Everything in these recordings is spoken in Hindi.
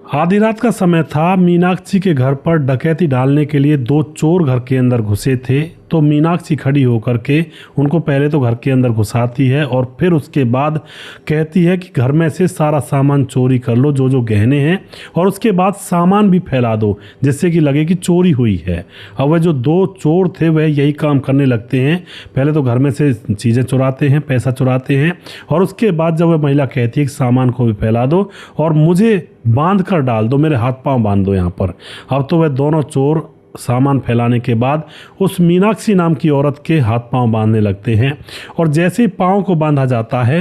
आधी रात का समय था। मीनाक्षी के घर पर डकैती डालने के लिए दो चोर घर के अंदर घुसे थे। तो मीनाक्षी खड़ी होकर के उनको पहले तो घर के अंदर घुसाती है और फिर उसके बाद कहती है कि घर में से सारा सामान चोरी कर लो, जो जो गहने हैं, और उसके बाद सामान भी फैला दो जिससे कि लगे कि चोरी हुई है। अब वह जो दो चोर थे वह यही काम करने लगते हैं। पहले तो घर में से चीज़ें चुराते हैं, पैसा चुराते हैं, और उसके बाद जब वह महिला कहती है कि सामान को भी फैला दो और मुझे बांध कर डाल दो, मेरे हाथ पांव बांध दो यहाँ पर। अब तो वह दोनों चोर सामान फैलाने के बाद उस मीनाक्षी नाम की औरत के हाथ पांव बांधने लगते हैं, और जैसे ही पांव को बांधा जाता है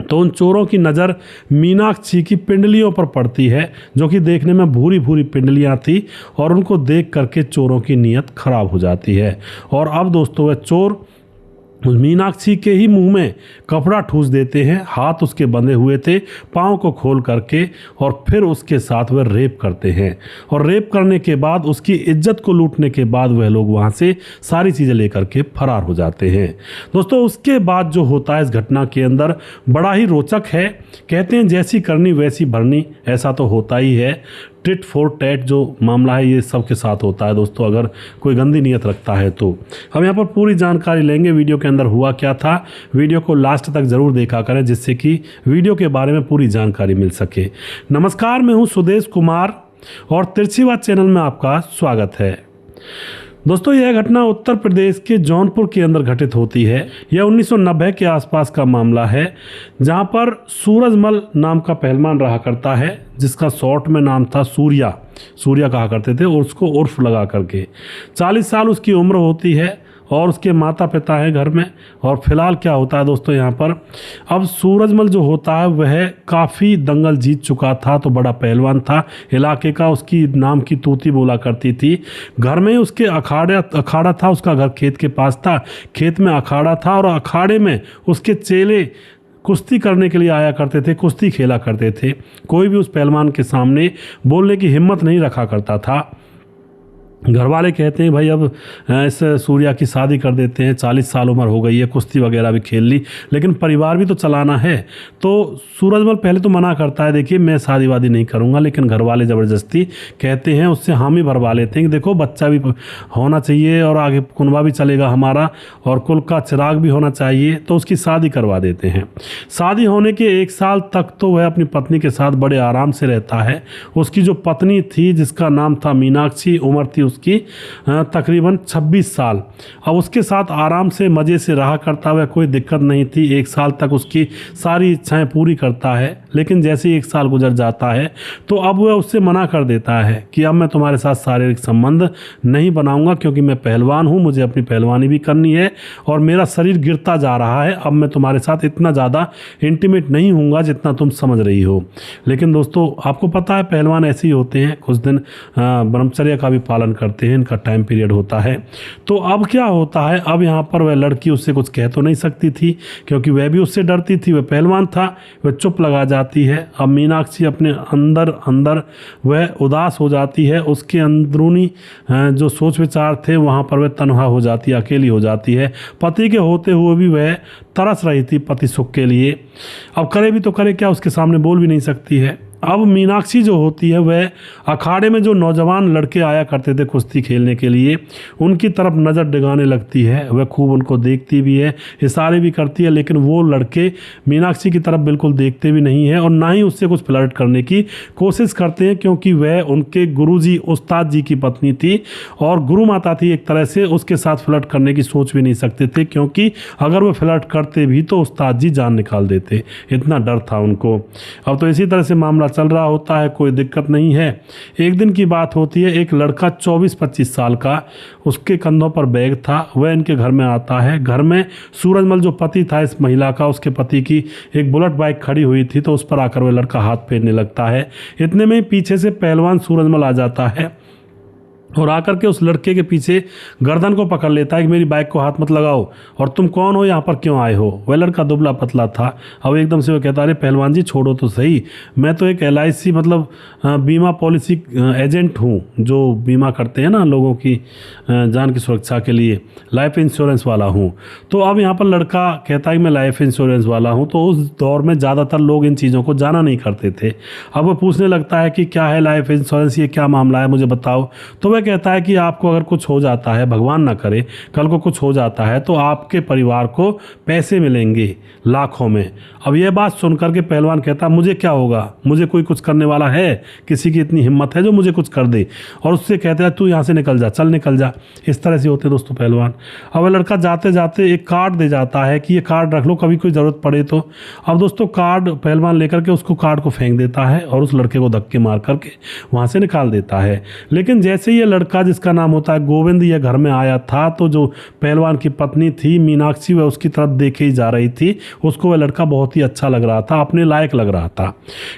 तो उन चोरों की नज़र मीनाक्षी की पिंडलियों पर पड़ती है, जो कि देखने में भूरी भूरी पिंडलियां थी, और उनको देख करके चोरों की नीयत खराब हो जाती है। और अब दोस्तों वह चोर मीनाक्षी के ही मुंह में कपड़ा ठूस देते हैं। हाथ उसके बंधे हुए थे, पाँव को खोल करके, और फिर उसके साथ वह रेप करते हैं। और रेप करने के बाद उसकी इज्जत को लूटने के बाद वह लोग वहाँ से सारी चीज़ें लेकर के फरार हो जाते हैं। दोस्तों उसके बाद जो होता है इस घटना के अंदर बड़ा ही रोचक है। कहते हैं जैसी करनी वैसी भरनी, ऐसा तो होता ही है। टिट फॉर टैट जो मामला है ये सबके साथ होता है दोस्तों, अगर कोई गंदी नीयत रखता है तो। हम यहाँ पर पूरी जानकारी लेंगे वीडियो के अंदर हुआ क्या था। वीडियो को लास्ट तक ज़रूर देखा करें जिससे कि वीडियो के बारे में पूरी जानकारी मिल सके। नमस्कार, मैं हूँ सुदेश कुमार और तिरछी बात चैनल में आपका स्वागत है। दोस्तों यह घटना उत्तर प्रदेश के जौनपुर के अंदर घटित होती है। यह 1990 के आसपास का मामला है, जहां पर सूरजमल नाम का पहलवान रहा करता है, जिसका शॉर्ट में नाम था सूर्या कहा करते थे, और उसको उर्फ लगा करके 40 साल उसकी उम्र होती है, और उसके माता पिता हैं घर में। और फिलहाल क्या होता है दोस्तों यहाँ पर, अब सूरजमल जो होता है वह काफ़ी दंगल जीत चुका था, तो बड़ा पहलवान था इलाके का, उसकी नाम की तूती बोला करती थी। घर में उसके अखाड़ा था, उसका घर खेत के पास था, खेत में अखाड़ा था, और अखाड़े में उसके चेले कुश्ती करने के लिए आया करते थे, कुश्ती खेला करते थे। कोई भी उस पहलवान के सामने बोलने की हिम्मत नहीं रखा करता था। घर वाले कहते हैं भाई अब इस सूर्या की शादी कर देते हैं, 40 साल उम्र हो गई है, कुश्ती वगैरह भी खेल ली, लेकिन परिवार भी तो चलाना है। तो सूरजमल पहले तो मना करता है, देखिए मैं शादी वादी नहीं करूँगा, लेकिन घर वाले ज़बरदस्ती कहते हैं, उससे हामी भरवा लेते हैं कि देखो बच्चा भी होना चाहिए और आगे कुनबा भी चलेगा हमारा, और कुल का चिराग भी होना चाहिए, तो उसकी शादी करवा देते हैं। शादी होने के 1 साल तक तो वह अपनी पत्नी के साथ बड़े आराम से रहता है। उसकी जो पत्नी थी जिसका नाम था मीनाक्षी, उम्र थी उसकी तकरीबन 26 साल। अब उसके साथ आराम से मज़े से रहा करता हुआ, कोई दिक्कत नहीं थी। 1 साल तक उसकी सारी इच्छाएं पूरी करता है, लेकिन जैसे ही 1 साल गुजर जाता है तो अब वह उससे मना कर देता है कि अब मैं तुम्हारे साथ शारीरिक संबंध नहीं बनाऊंगा, क्योंकि मैं पहलवान हूँ, मुझे अपनी पहलवानी भी करनी है, और मेरा शरीर गिरता जा रहा है। अब मैं तुम्हारे साथ इतना ज़्यादा इंटीमेट नहीं हूँगा जितना तुम समझ रही हो। लेकिन दोस्तों आपको पता है पहलवान ऐसे ही होते हैं, कुछ दिन ब्रह्मचर्य का भी पालन करते हैं, इनका टाइम पीरियड होता है। तो अब क्या होता है, अब यहाँ पर वह लड़की उससे कुछ कह तो नहीं सकती थी, क्योंकि वह भी उससे डरती थी, वह पहलवान था, वह चुप लगा जाती है। अब मीनाक्षी अपने अंदर वह उदास हो जाती है, उसके अंदरूनी जो सोच विचार थे वहाँ पर वह तन्हा हो जाती है, अकेली हो जाती है। पति के होते हुए भी वह तरस रही थी पति सुख के लिए। अब करे भी तो करे क्या, उसके सामने बोल भी नहीं सकती है। अब मीनाक्षी जो होती है वह अखाड़े में जो नौजवान लड़के आया करते थे कुश्ती खेलने के लिए, उनकी तरफ नज़र डिगाने लगती है। वह खूब उनको देखती भी है, इशारे भी करती है, लेकिन वो लड़के मीनाक्षी की तरफ बिल्कुल देखते भी नहीं है, और ना ही उससे कुछ फ्लर्ट करने की कोशिश करते हैं, क्योंकि वह उनके गुरुजी उस्ताद जी की पत्नी थी और गुरु माता थी एक तरह से। उसके साथ फ्लर्ट करने की सोच भी नहीं सकते थे, क्योंकि अगर वह फ्लर्ट करते भी तो उस्ताद जी जान निकाल देते, इतना डर था उनको। अब तो इसी तरह से मामला चल रहा होता है, कोई दिक्कत नहीं है। एक दिन की बात होती है, एक लड़का 24-25 साल का, उसके कंधों पर बैग था, वह इनके घर में आता है। घर में सूरजमल जो पति था इस महिला का, उसके पति की एक बुलेट बाइक खड़ी हुई थी, तो उस पर आकर वह लड़का हाथ फेरने लगता है। इतने में पीछे से पहलवान सूरजमल आ जाता है और आकर के उस लड़के के पीछे गर्दन को पकड़ लेता है कि मेरी बाइक को हाथ मत लगाओ, और तुम कौन हो, यहाँ पर क्यों आए हो। वह लड़का दुबला पतला था। अब एकदम से वो कहता, अरे पहलवान जी छोड़ो तो सही, मैं तो एक LIC मतलब बीमा पॉलिसी एजेंट हूँ, जो बीमा करते हैं ना लोगों की जान की सुरक्षा के लिए, लाइफ इंश्योरेंस वाला हूँ। तो अब यहाँ पर लड़का कहता है कि मैं लाइफ इंश्योरेंस वाला हूँ। तो उस दौर में ज़्यादातर लोग इन चीज़ों को जाना नहीं करते थे। अब वो पूछने लगता है कि क्या है लाइफ इंश्योरेंस, ये क्या मामला है, मुझे बताओ। तो वह कहता है कि आपको अगर कुछ हो जाता है, भगवान ना करे कल को कुछ हो जाता है, तो आपके परिवार को पैसे मिलेंगे लाखों में। अब यह बात सुनकर के पहलवान कहता, मुझे क्या होगा, मुझे कोई कुछ करने वाला है, किसी की इतनी हिम्मत है जो मुझे कुछ कर दे। और उससे कहते हैं तू यहाँ से निकल जा, चल निकल जा। इस तरह से होते दोस्तों पहलवान। अब वह लड़का जाते जाते एक कार्ड दे जाता है कि ये कार्ड रख लो, कभी कोई ज़रूरत पड़े तो। अब दोस्तों कार्ड पहलवान लेकर के उसको कार्ड को फेंक देता है और उस लड़के को धक्के मार करके वहाँ से निकाल देता है। लेकिन जैसे ये लड़का जिसका नाम होता है गोविंद ये घर में आया था, तो जो पहलवान की पत्नी थी मीनाक्षी, वह उसकी तरफ देखे ही जा रही थी। उसको वह लड़का बहुत ही अच्छा लग रहा था, अपने लायक लग रहा था,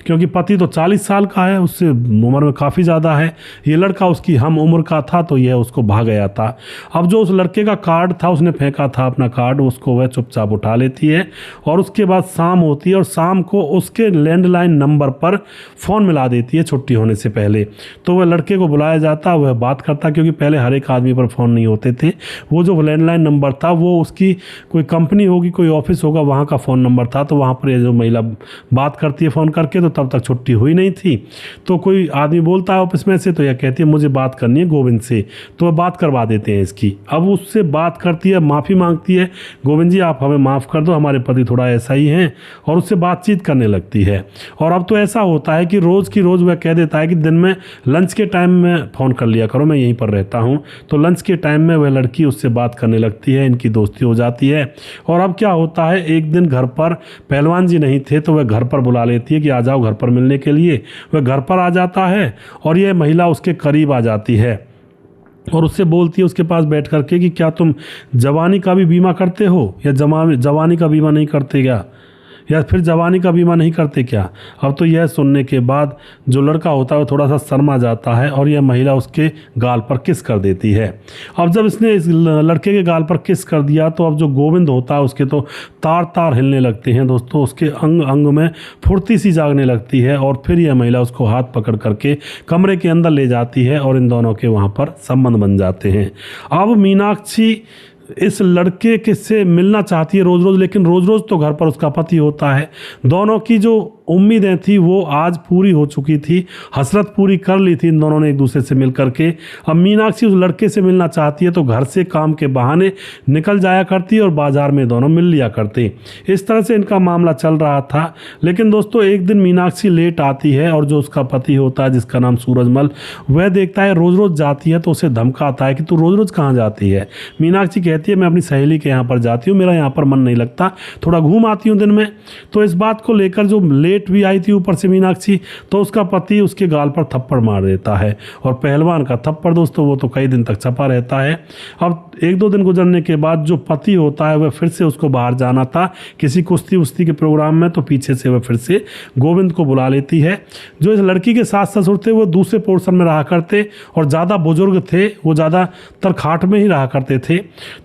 क्योंकि पति तो 40 साल का है, उससे उम्र में काफ़ी ज़्यादा है। ये लड़का उसकी हम उम्र का था, तो यह उसको भा गया था। अब जो उस लड़के का कार्ड था, उसने फेंका था अपना कार्ड, उसको वह चुपचाप उठा लेती है। और उसके बाद शाम होती है और शाम को उसके लैंडलाइन नंबर पर फ़ोन मिला देती है छुट्टी होने से पहले। तो वह लड़के को बुलाया जाता, वह बात करता, क्योंकि पहले हर एक आदमी पर फ़ोन नहीं होते थे। वो जो लैंडलाइन नंबर था वो उसकी कोई कंपनी होगी, कोई ऑफिस होगा, वहाँ का फ़ोन नंबर था। तो वहाँ पर ये जो महिला बात करती है फ़ोन करके, तो तब तक छुट्टी हुई नहीं थी। तो कोई आदमी बोलता है ऑफिस में से, तो यह कहती है मुझे बात करनी है गोविंद से। तो वह बात करवा देते हैं इसकी। अब उससे बात करती है, माफ़ी मांगती है, गोविंद जी आप हमें माफ़ कर दो, हमारे पति थोड़ा ऐसा ही हैं। और उससे बातचीत करने लगती है। और अब तो ऐसा होता है कि रोज़ की रोज़ वह कह देता है कि दिन में लंच के टाइम में फ़ोन कर लिया करो, मैं यहीं पर रहता हूँ। तो लंच के टाइम में वह लड़की उससे बात करने लगती है, इनकी दोस्ती हो जाती है। और अब क्या होता है, एक दिन घर पर पहलवान जी नहीं थे, तो वह घर पर बुला लेती है कि आ जाओ घर पर मिलने के लिए। वह घर पर आ जाता है और यह महिला उसके करीब आ जाती है और उससे बोलती है उसके पास बैठ करके कि क्या तुम जवानी का भी बीमा करते हो, या जवानी का बीमा नहीं करते क्या, या फिर जवानी का बीमा नहीं करते क्या। अब तो यह सुनने के बाद जो लड़का होता है वो थोड़ा सा शर्मा जाता है और यह महिला उसके गाल पर किस कर देती है। अब जब इसने इस लड़के के गाल पर किस कर दिया, तो अब जो गोविंद होता है उसके तो तार तार हिलने लगते हैं दोस्तों, उसके अंग अंग में फुर्ती सी जागने लगती है। और फिर यह महिला उसको हाथ पकड़ करके कमरे के अंदर ले जाती है और इन दोनों के वहाँ पर संबंध बन जाते हैं। अब मीनाक्षी इस लड़के के से मिलना चाहती है रोज़ रोज़, लेकिन रोज़ रोज़ तो घर पर उसका पति होता है। दोनों की जो उम्मीदें थी वो आज पूरी हो चुकी थी, हसरत पूरी कर ली थी इन दोनों ने एक दूसरे से मिल करके। अब मीनाक्षी उस लड़के से मिलना चाहती है, तो घर से काम के बहाने निकल जाया करती है और बाजार में दोनों मिल लिया करते। इस तरह से इनका मामला चल रहा था। लेकिन दोस्तों एक दिन मीनाक्षी लेट आती है और जो उसका पति होता है जिसका नाम सूरजमल, वह देखता है रोज़ रोज़ जाती है, तो उसे धमकाता है कि तू रोज़ रोज़ कहाँ जाती है। मीनाक्षी कहती है मैं अपनी सहेली के यहाँ पर जाती हूँ, मेरा यहाँ पर मन नहीं लगता, थोड़ा घूम आती हूँ दिन में। तो इस बात को लेकर जो लेट भी आई थी ऊपर से मीनाक्षी, तो उसका पति उसके गाल पर थप्पड़ मार देता है। और पहलवान का थप्पड़ दोस्तों वो तो कई दिन तक छपा रहता है। अब एक दो दिन गुजरने के बाद जो पति होता है वह फिर से उसको बाहर जाना था किसी कुश्ती उस्ती के प्रोग्राम में, तो पीछे से वह फिर से गोविंद को बुला लेती है। जो इस लड़की के सास ससुर थे वो दूसरे पोर्शन में रहा करते और ज़्यादा बुजुर्ग थे, वो ज़्यादातर खाट में ही रहा करते थे।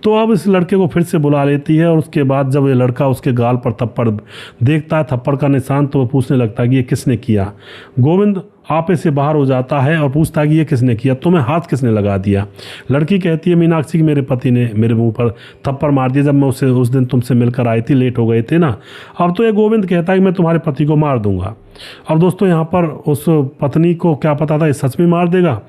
तो अब इस लड़के को फिर से बुला लेती है और उसके बाद जब ये लड़का उसके गाल पर थप्पड़ देखता है, थप्पड़ का निशान, तो वो पूछने लगता है कि ये किसने किया। गोविंद आपे से बाहर हो जाता है और पूछता है कि ये किसने किया, तुम्हें हाथ किसने लगा दिया। लड़की कहती है मीनाक्षी कि मेरे पति ने मेरे मुंह पर थप्पड़ मार दिया जब मैं उस दिन तुमसे मिलकर आई थी, लेट हो गए थे ना। अब तो ये गोविंद कहता है कि मैं तुम्हारे पति को मार दूंगा। अब दोस्तों यहाँ पर उस पत्नी को क्या पता था ये सच में मार देगा।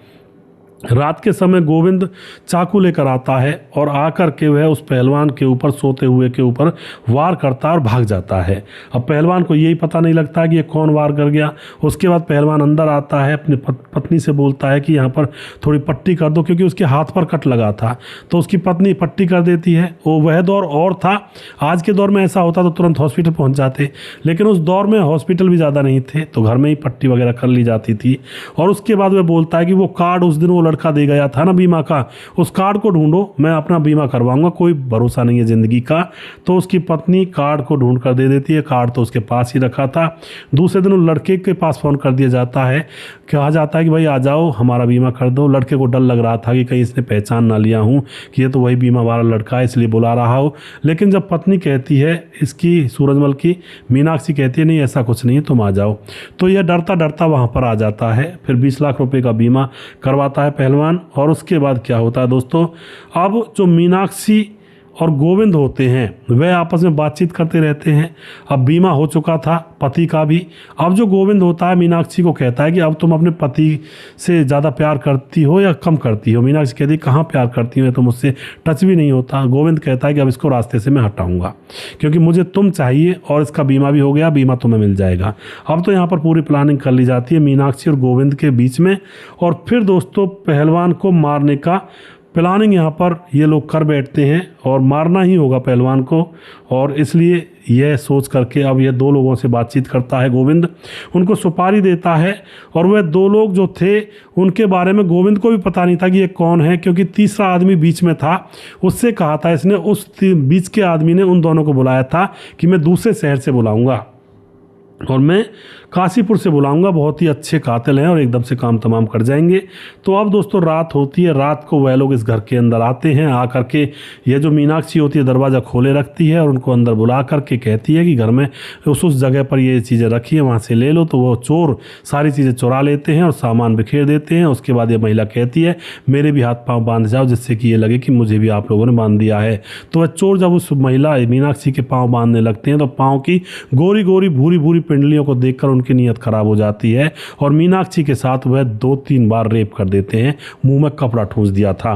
रात के समय गोविंद चाकू लेकर आता है और आकर के वह उस पहलवान के ऊपर, सोते हुए के ऊपर वार करता है और भाग जाता है। अब पहलवान को यही पता नहीं लगता कि ये कौन वार कर गया। उसके बाद पहलवान अंदर आता है, अपनी पत्नी से बोलता है कि यहाँ पर थोड़ी पट्टी कर दो, क्योंकि उसके हाथ पर कट लगा था। तो उसकी पत्नी पट्टी कर देती है। वो वह दौर और था, आज के दौर में ऐसा होता तो तुरंत हॉस्पिटल पहुँच जाते, लेकिन उस दौर में हॉस्पिटल भी ज़्यादा नहीं थे, तो घर में ही पट्टी वगैरह कर ली जाती थी। और उसके बाद वह बोलता है कि वो कार्ड उस दिन वो लड़का दे गया था ना बीमा का, उस कार्ड को ढूंढो, मैं अपना बीमा करवाऊंगा, कोई भरोसा नहीं है ज़िंदगी का। तो उसकी पत्नी कार्ड को ढूंढ कर दे देती है। कार्ड तो उसके पास ही रखा था। दूसरे दिन उस लड़के के पास फ़ोन कर दिया जाता है, कहा जाता है कि भाई आ जाओ हमारा बीमा कर दो। लड़के को डर लग रहा था कि कहीं इसने पहचान ना लिया हूँ कि ये तो वही बीमा वाला लड़का है, इसलिए बुला रहा हो। लेकिन जब पत्नी कहती है इसकी, सूरजमल की, मीनाक्षी कहती है नहीं ऐसा कुछ नहीं है, तुम आ जाओ, तो यह डरता डरता वहाँ पर आ जाता है। फिर 20 लाख रुपए का बीमा करवाता है पहलवान। और उसके बाद क्या होता है दोस्तों, अब जो मीनाक्षी और गोविंद होते हैं वह आपस में बातचीत करते रहते हैं। अब बीमा हो चुका था पति का भी। अब जो गोविंद होता है मीनाक्षी को कहता है कि अब तुम अपने पति से ज़्यादा प्यार करती हो या कम करती हो। मीनाक्षी कहती है कहाँ प्यार करती हो, तो मुझसे टच भी नहीं होता। गोविंद कहता है कि अब इसको रास्ते से मैं हटाऊंगा क्योंकि मुझे तुम चाहिए और इसका बीमा भी हो गया, बीमा तुम्हें मिल जाएगा। अब तो यहाँ पर पूरी प्लानिंग कर ली जाती है मीनाक्षी और गोविंद के बीच में। और फिर दोस्तों पहलवान को मारने का प्लानिंग यहाँ पर ये लोग कर बैठते हैं और मारना ही होगा पहलवान को। और इसलिए यह सोच करके अब यह 2 लोगों से बातचीत करता है गोविंद, उनको सुपारी देता है। और वह 2 लोग जो थे उनके बारे में गोविंद को भी पता नहीं था कि ये कौन है, क्योंकि तीसरा आदमी बीच में था, उससे कहा था इसने, उस बीच के आदमी ने उन दोनों को बुलाया था कि मैं दूसरे शहर से बुलाऊंगा और मैं काशीपुर से बुलाऊंगा, बहुत ही अच्छे कातिल हैं और एकदम से काम तमाम कर जाएंगे। तो अब दोस्तों रात होती है। रात को वह लोग इस घर के अंदर आते हैं। आकर के यह जो मीनाक्षी होती है दरवाज़ा खोले रखती है और उनको अंदर बुला करके कहती है कि घर में उस जगह पर ये चीज़ें रखी है, वहाँ से ले लो। तो वो चोर सारी चीज़ें चुरा लेते हैं और सामान बिखेर देते हैं। उसके बाद ये महिला कहती है मेरे भी हाथ पाँव बांध जाओ, जिससे कि ये लगे कि मुझे भी आप लोगों ने बांध दिया है। तो वह चोर जब उस महिला मीनाक्षी के पाँव बांधने लगते हैं तो पाँव की गोरी गोरी भूरी भूरी पिंडलियों को देखकर उनकी नीयत खराब हो जाती है और मीनाक्षी के साथ वह 2-3 बार रेप कर देते हैं, मुंह में कपड़ा ठूंस दिया था।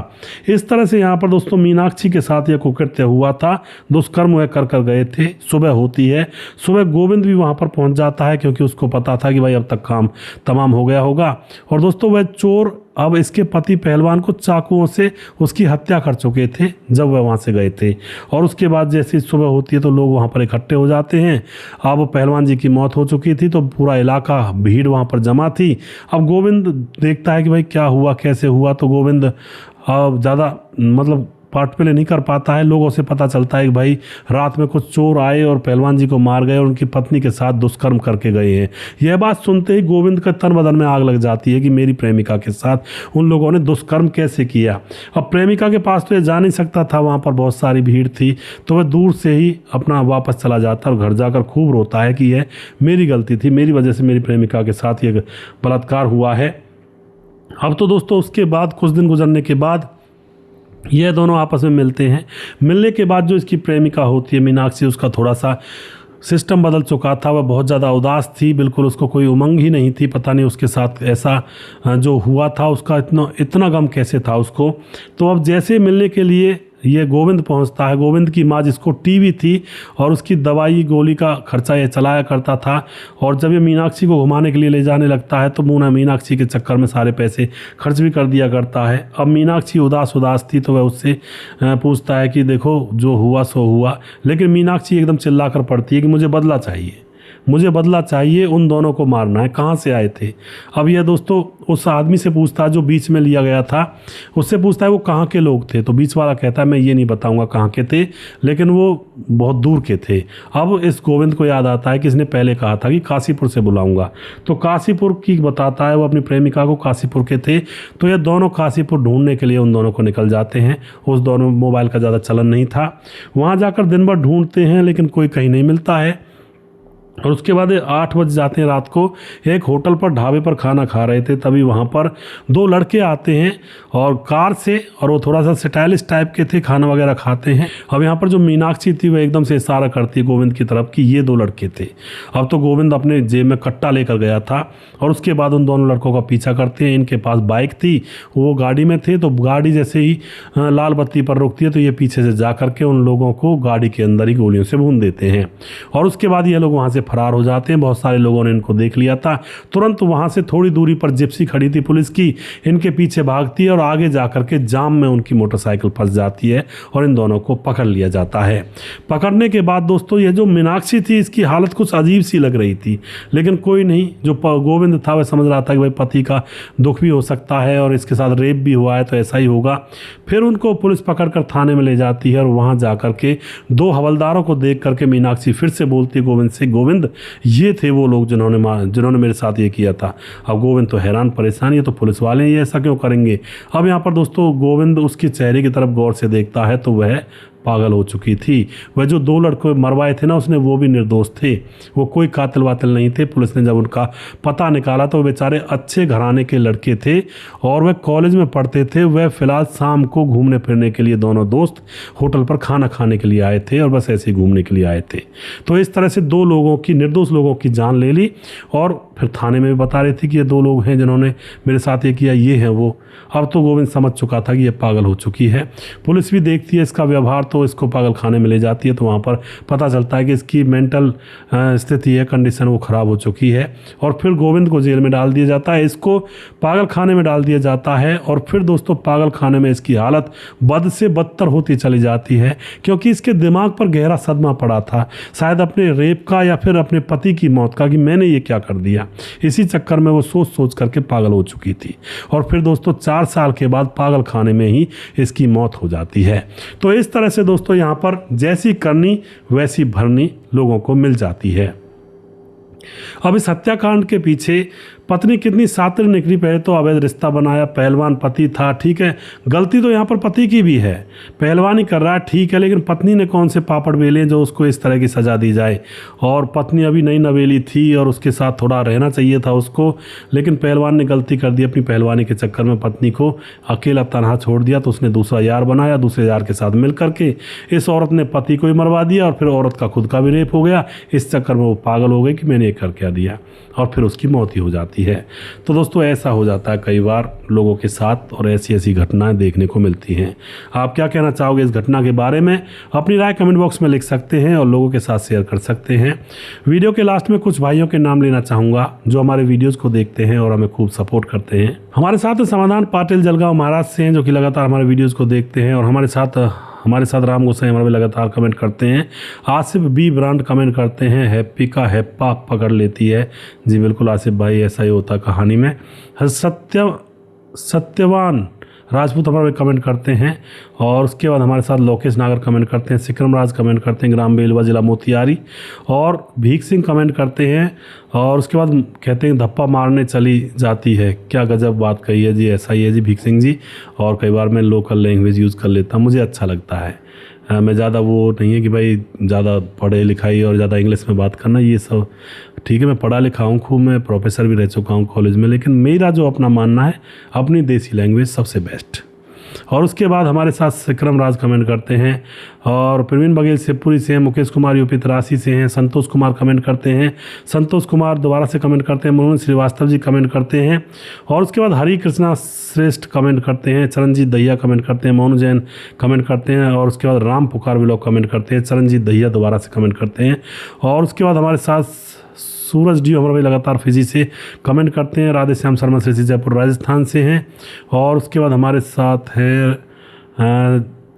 इस तरह से यहाँ पर दोस्तों मीनाक्षी के साथ यह कुकृत्य हुआ था, दुष्कर्म वह कर कर गए थे। सुबह होती है। सुबह गोविंद भी वहाँ पर पहुँच जाता है क्योंकि उसको पता था कि भाई अब तक काम तमाम हो गया होगा। और दोस्तों वह चोर अब इसके पति पहलवान को चाकुओं से उसकी हत्या कर चुके थे जब वह वहाँ से गए थे। और उसके बाद जैसे सुबह होती है तो लोग वहाँ पर इकट्ठे हो जाते हैं। अब पहलवान जी की मौत हो चुकी थी तो पूरा इलाका, भीड़ वहाँ पर जमा थी। अब गोविंद देखता है कि भाई क्या हुआ, कैसे हुआ। तो गोविंद अब ज़्यादा मतलब पार्ट प्ले नहीं कर पाता है। लोगों से पता चलता है कि भाई रात में कुछ चोर आए और पहलवान जी को मार गए और उनकी पत्नी के साथ दुष्कर्म करके गए हैं। यह बात सुनते ही गोविंद का तन बदन में आग लग जाती है कि मेरी प्रेमिका के साथ उन लोगों ने दुष्कर्म कैसे किया। अब प्रेमिका के पास तो ये जा नहीं सकता था, वहाँ पर बहुत सारी भीड़ थी। तो वह दूर से ही अपना वापस चला जाता और घर जाकर खूब रोता है कि यह मेरी गलती थी, मेरी वजह से मेरी प्रेमिका के साथ ये बलात्कार हुआ है। अब तो दोस्तों उसके बाद कुछ दिन गुजरने के बाद ये दोनों आपस में मिलते हैं। मिलने के बाद जो इसकी प्रेमिका होती है मीनाक्षी, उसका थोड़ा सा सिस्टम बदल चुका था। वह बहुत ज़्यादा उदास थी, बिल्कुल उसको कोई उमंग ही नहीं थी। पता नहीं उसके साथ ऐसा जो हुआ था उसका इतना गम कैसे था उसको। तो अब जैसे मिलने के लिए ये गोविंद पहुंचता है। गोविंद की माँ जिसको टीबी थी और उसकी दवाई गोली का खर्चा ये चलाया करता था। और जब ये मीनाक्षी को घुमाने के लिए ले जाने लगता है तो मुन्ना मीनाक्षी के चक्कर में सारे पैसे खर्च भी कर दिया करता है। अब मीनाक्षी उदास थी तो वह उससे पूछता है कि देखो जो हुआ सो हुआ। लेकिन मीनाक्षी एकदम चिल्ला कर पड़ती है कि मुझे बदला चाहिए, मुझे बदला चाहिए, उन दोनों को मारना है, कहाँ से आए थे। अब यह दोस्तों उस आदमी से पूछता है जो बीच में लिया गया था, उससे पूछता है वो कहाँ के लोग थे। तो बीच वाला कहता है मैं ये नहीं बताऊंगा कहाँ के थे, लेकिन वो बहुत दूर के थे। अब इस गोविंद को याद आता है कि इसने पहले कहा था कि काशीपुर से बुलाऊंगा, तो काशीपुर की बताता है वो अपनी प्रेमिका को काशीपुर के थे। तो ये दोनों काशीपुर ढूंढने के लिए उन दोनों को निकल जाते हैं। उस दोनों मोबाइल का ज़्यादा चलन नहीं था। वहाँ जाकर दिन भर ढूंढते हैं लेकिन कोई कहीं नहीं मिलता है। और उसके बाद 8 बज जाते हैं रात को। एक होटल पर ढाबे पर खाना खा रहे थे, तभी वहाँ पर 2 लड़के आते हैं और कार से, और वो थोड़ा सा स्टाइलिश टाइप के थे, खाना वगैरह खाते हैं। अब यहाँ पर जो मीनाक्षी थी वह एकदम से इशारा करती है गोविंद की तरफ कि ये 2 लड़के थे। अब तो गोविंद अपने जेब में कट्टा लेकर गया था और उसके बाद उन दोनों लड़कों का पीछा करते हैं। इनके पास बाइक थी, वो गाड़ी में थे। तो गाड़ी जैसे ही लाल बत्ती पर रुकती है तो ये पीछे से जा करके उन लोगों को गाड़ी के अंदर ही गोलियों से भून देते हैं। और उसके बाद ये लोग वहाँ से फरार हो जाते हैं। बहुत सारे लोगों ने इनको देख लिया था। तुरंत वहाँ से थोड़ी दूरी पर जिप्सी खड़ी थी पुलिस की, इनके पीछे भागती है और आगे जाकर के जाम में उनकी मोटरसाइकिल फंस जाती है और इन दोनों को पकड़ लिया जाता है। पकड़ने के बाद दोस्तों ये जो मीनाक्षी थी इसकी हालत कुछ अजीब सी लग रही थी, लेकिन कोई नहीं, जो गोविंद था वह समझ रहा था कि भाई पति का दुख भी हो सकता है और इसके साथ रेप भी हुआ है तो ऐसा ही होगा। फिर उनको पुलिस पकड़कर थाने में ले जाती है और वहां जाकर के 2 हवलदारों को देख करके मीनाक्षी फिर से बोलती है गोविंद से, गोविंद ये थे वो लोग जिन्होंने मेरे साथ ये किया था। अब गोविंद तो हैरान परेशान, ये तो पुलिस वाले ये ऐसा क्यों करेंगे। अब यहाँ पर दोस्तों गोविंद उसके चेहरे की तरफ गौर से देखता है तो वह पागल हो चुकी थी। वह जो 2 लड़के मरवाए थे ना उसने, वो भी निर्दोष थे, वो कोई कातिल वातिल नहीं थे। पुलिस ने जब उनका पता निकाला तो वो बेचारे अच्छे घराने के लड़के थे और वह कॉलेज में पढ़ते थे। वह फिलहाल शाम को घूमने फिरने के लिए दोनों दोस्त होटल पर खाना खाने के लिए आए थे और बस ऐसे ही घूमने के लिए आए थे। तो इस तरह से 2 लोगों की, निर्दोष लोगों की जान ले ली और फिर थाने में भी बता रही थी कि ये 2 लोग हैं जिन्होंने मेरे साथ ये किया, ये हैं वो। अब तो गोविंद समझ चुका था कि ये पागल हो चुकी है। पुलिस भी देखती है इसका व्यवहार तो इसको पागल खाने में ले जाती है। तो वहाँ पर पता चलता है कि इसकी मेंटल स्थिति है, कंडीशन वो ख़राब हो चुकी है और फिर गोविंद को जेल में डाल दिया जाता है, इसको पागल खाने में डाल दिया जाता है। और फिर दोस्तों पागल खाने में इसकी हालत बद से बदतर होती चली जाती है क्योंकि इसके दिमाग पर गहरा सदमा पड़ा था, शायद अपने रेप का या फिर अपने पति की मौत का, कि मैंने ये क्या कर दिया। इसी चक्कर में वो सोच सोच करके पागल हो चुकी थी और फिर दोस्तों 4 साल के बाद पागल खाने में ही इसकी मौत हो जाती है। तो इस तरह से दोस्तों यहाँ पर जैसी करनी वैसी भरनी लोगों को मिल जाती है। अब इस हत्याकांड के पीछे पत्नी कितनी शातिर निकली। पहले तो अवैध रिश्ता बनाया, पहलवान पति था, ठीक है, गलती तो यहाँ पर पति की भी है, पहलवानी कर रहा है ठीक है, लेकिन पत्नी ने कौन से पापड़ बेले जो उसको इस तरह की सज़ा दी जाए। और पत्नी अभी नई नवेली थी और उसके साथ थोड़ा रहना चाहिए था उसको, लेकिन पहलवान ने गलती कर दी। अपनी पहलवानी के चक्कर में पत्नी को अकेला तनहा छोड़ दिया तो उसने दूसरा यार बनाया, दूसरे यार के साथ मिल करके इस औरत ने पति को ही मरवा दिया और फिर औरत का खुद का भी रेप हो गया। इस चक्कर में वो पागल हो गई कि मैंने ये कर क्या दिया और फिर उसकी मौत ही हो जाती है। तो दोस्तों ऐसा हो जाता है कई बार लोगों के साथ और ऐसी ऐसी घटनाएं देखने को मिलती हैं। आप क्या कहना चाहोगे इस घटना के बारे में? अपनी राय कमेंट बॉक्स में लिख सकते हैं और लोगों के साथ शेयर कर सकते हैं। वीडियो के लास्ट में कुछ भाइयों के नाम लेना चाहूँगा जो हमारे वीडियोज़ को देखते हैं और हमें खूब सपोर्ट करते हैं। हमारे साथ समाधान पाटिल जलगांव महाराष्ट्र से हैं जो कि लगातार हमारे वीडियोज़ को देखते हैं और हमारे साथ राम गोसाई हमारे लगातार कमेंट करते हैं। आसिफ बी ब्रांड कमेंट करते हैं, हैप्पी का हैप्पा पकड़ लेती है। जी बिल्कुल आसिफ भाई, ऐसा ही होता कहानी में। सत्यवान राजपूत हमारे कमेंट करते हैं और उसके बाद हमारे साथ लोकेश नागर कमेंट करते हैं, सिकरम राज कमेंट करते हैं, ग्राम बेलवा जिला मोतिहारी, और भीख सिंह कमेंट करते हैं और उसके बाद कहते हैं धप्पा मारने चली जाती है। क्या गजब बात कही है जी, ऐसा ही है जी भीख सिंह जी। और कई बार मैं लोकल लैंग्वेज यूज़ कर लेता हूँ, मुझे अच्छा लगता है। मैं ज़्यादा वो नहीं है कि भाई ज़्यादा पढ़े लिखाई और ज़्यादा इंग्लिश में बात करना, ये सब ठीक है। मैं पढ़ा लिखा हूँ खूब, मैं प्रोफेसर भी रह चुका हूँ कॉलेज में, लेकिन मेरा जो अपना मानना है अपनी देसी लैंग्वेज सबसे बेस्ट। और उसके बाद हमारे साथ सिकरम राज कमेंट करते हैं और प्रवीण बघेल शिवपुरी से हैं, मुकेश कुमार यूपी तरासी से हैं, संतोष कुमार कमेंट करते हैं, संतोष कुमार दोबारा से कमेंट करते हैं, मनोज श्रीवास्तव जी कमेंट करते हैं और उसके बाद हरि कृष्णा श्रेष्ठ कमेंट करते हैं, चरणजीत दहिया कमेंट करते हैं, मोनू जैन कमेंट करते हैं और उसके बाद राम पुकार व्लॉग कमेंट करते हैं, चरणजीत दहिया दोबारा से कमेंट करते हैं और उसके बाद हमारे साथ सूरज डी हमारे भाई लगातार फिजी से कमेंट करते हैं, राधे श्याम शर्मा श्री जयपुर राजस्थान से हैं और उसके बाद हमारे साथ है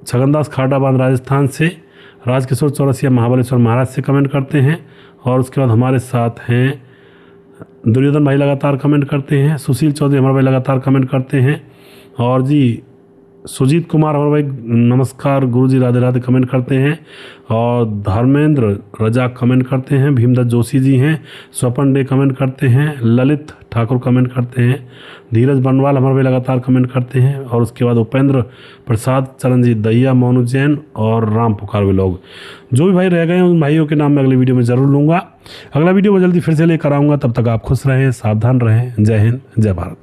छगनदास खाडाबाद राजस्थान से, राजकिशोर चौरसिया महाबलेश्वर महाराज से कमेंट करते हैं और उसके बाद हमारे साथ हैं दुर्योधन भाई लगातार कमेंट करते हैं, सुशील चौधरी हमारे भाई लगातार कमेंट करते हैं और जी सुजीत कुमार हमारे भाई नमस्कार गुरुजी राधे राधे कमेंट करते हैं और धर्मेंद्र रजाक कमेंट करते हैं, भीमदत्त जोशी जी हैं, स्वपन डे कमेंट करते हैं, ललित ठाकुर कमेंट करते हैं, धीरज बनवाल हमारे भाई लगातार कमेंट करते हैं और उसके बाद उपेंद्र प्रसाद, चरणजीत दहिया, मोनू जैन और राम पुकार व्लॉग। जो भी भाई रह गए हैं उन भाइयों के नाम मैं अगली वीडियो में ज़रूर लूँगा। अगला वीडियो में जल्दी फिर से लेकर आऊँगा, तब तक आप खुश रहें, सावधान रहें। जय हिंद, जय भारत।